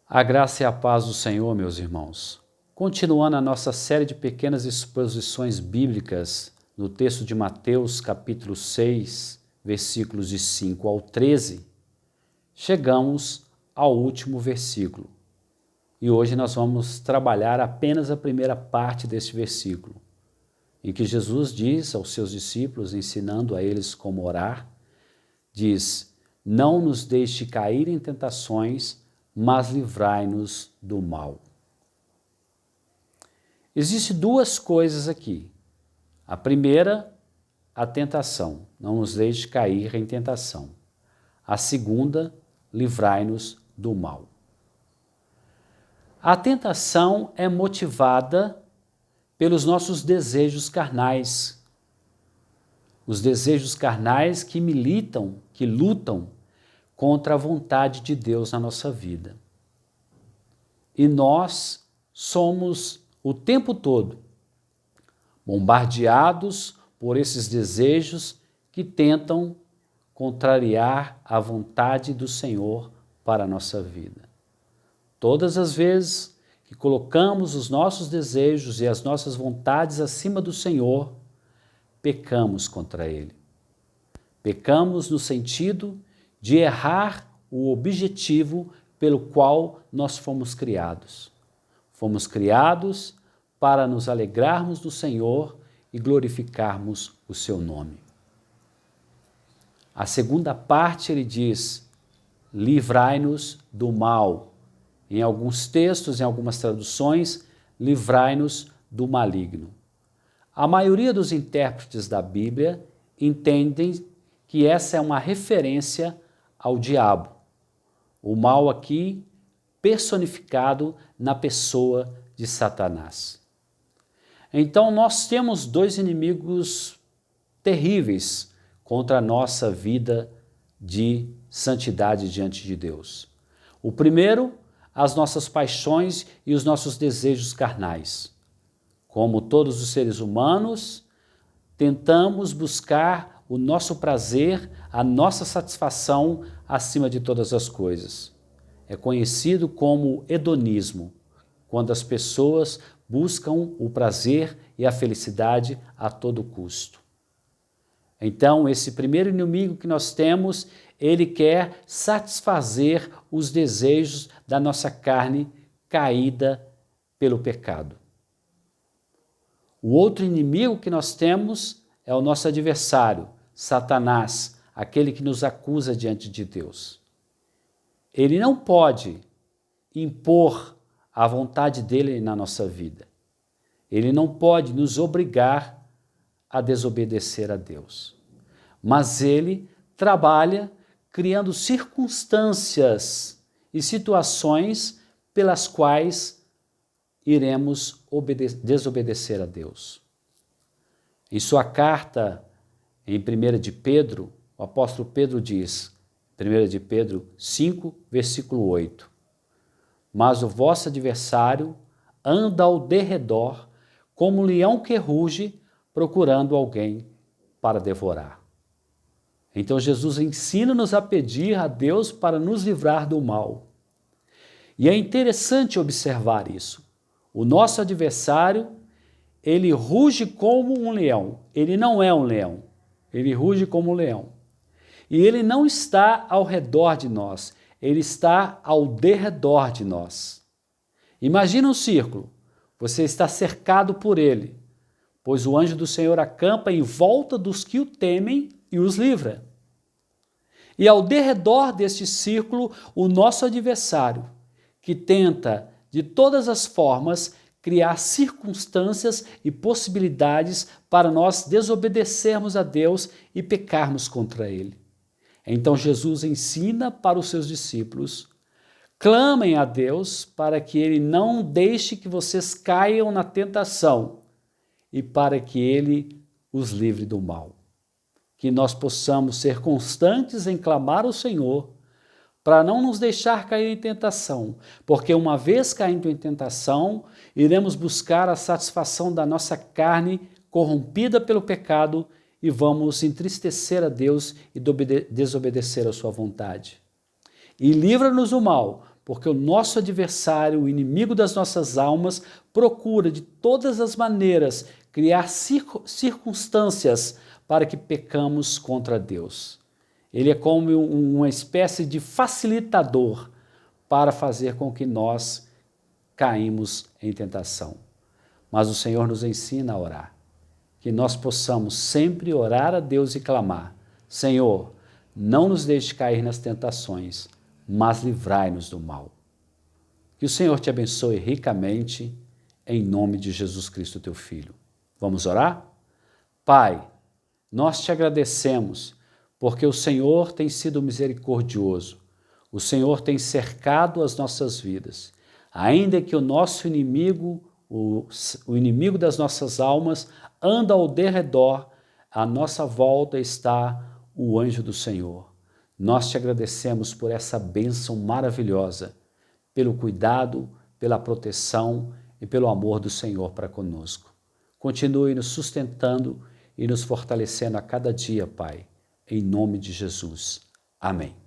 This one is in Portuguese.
A graça e a paz do Senhor, meus irmãos. Continuando a nossa série de pequenas exposições bíblicas no texto de Mateus, capítulo 6, versículos de 5 ao 13, chegamos ao último versículo. E hoje nós vamos trabalhar apenas a primeira parte deste versículo, em que Jesus diz aos seus discípulos, ensinando a eles como orar, diz: "Não nos deixe cair em tentações, mas livrai-nos do mal." Existem duas coisas aqui. A primeira, a tentação. Não nos deixe cair em tentação. A segunda, livrai-nos do mal. A tentação é motivada pelos nossos desejos carnais. Os desejos carnais que militam, que lutam contra a vontade de Deus na nossa vida. E nós somos o tempo todo bombardeados por esses desejos que tentam contrariar a vontade do Senhor para a nossa vida. Todas as vezes que colocamos os nossos desejos e as nossas vontades acima do Senhor, pecamos contra Ele. Pecamos no sentido de errar o objetivo pelo qual nós fomos criados. Fomos criados para nos alegrarmos do Senhor e glorificarmos o seu nome. A segunda parte ele diz: livrai-nos do mal. Em alguns textos, em algumas traduções, livrai-nos do maligno. A maioria dos intérpretes da Bíblia entendem que essa é uma referência ao diabo. O mal aqui personificado na pessoa de Satanás. Então nós temos dois inimigos terríveis contra a nossa vida de santidade diante de Deus. O primeiro, as nossas paixões e os nossos desejos carnais. Como todos os seres humanos, tentamos buscar o nosso prazer, a nossa satisfação acima de todas as coisas. É conhecido como hedonismo, quando as pessoas buscam o prazer e a felicidade a todo custo. Então, esse primeiro inimigo que nós temos, ele quer satisfazer os desejos da nossa carne caída pelo pecado. O outro inimigo que nós temos é o nosso adversário, Satanás, aquele que nos acusa diante de Deus. Ele não pode impor a vontade dele na nossa vida. Ele não pode nos obrigar a desobedecer a Deus. Mas ele trabalha criando circunstâncias e situações pelas quais iremos desobedecer a Deus. Em sua carta, em 1 de Pedro, o apóstolo Pedro diz, 1 de Pedro 5, versículo 8, "Mas o vosso adversário anda ao derredor, como um leão que ruge, procurando alguém para devorar." Então Jesus ensina-nos a pedir a Deus para nos livrar do mal. E é interessante observar isso. O nosso adversário, ele ruge como um leão. Ele não é um leão. Ele ruge como um leão. E ele não está ao redor de nós. Ele está ao derredor de nós. Imagina um círculo. Você está cercado por ele, pois o anjo do Senhor acampa em volta dos que o temem e os livra. E ao derredor deste círculo, o nosso adversário, que tenta, de todas as formas, criar circunstâncias e possibilidades para nós desobedecermos a Deus e pecarmos contra Ele. Então Jesus ensina para os seus discípulos: clamem a Deus para que Ele não deixe que vocês caiam na tentação e para que Ele os livre do mal. Que nós possamos ser constantes em clamar ao Senhor para não nos deixar cair em tentação, porque uma vez caindo em tentação, iremos buscar a satisfação da nossa carne corrompida pelo pecado e vamos entristecer a Deus e desobedecer a sua vontade. E livra-nos do mal, porque o nosso adversário, o inimigo das nossas almas, procura de todas as maneiras criar circunstâncias para que pecamos contra Deus. Ele é como uma espécie de facilitador para fazer com que nós caímos em tentação. Mas o Senhor nos ensina a orar, que nós possamos sempre orar a Deus e clamar: Senhor, não nos deixe cair nas tentações, mas livrai-nos do mal. Que o Senhor te abençoe ricamente, em nome de Jesus Cristo, teu Filho. Vamos orar? Pai, nós te agradecemos, porque o Senhor tem sido misericordioso, o Senhor tem cercado as nossas vidas. Ainda que o nosso inimigo, o inimigo das nossas almas, anda ao derredor, à nossa volta está o anjo do Senhor. Nós te agradecemos por essa bênção maravilhosa, pelo cuidado, pela proteção e pelo amor do Senhor para conosco. Continue nos sustentando e nos fortalecendo a cada dia, Pai, em nome de Jesus. Amém.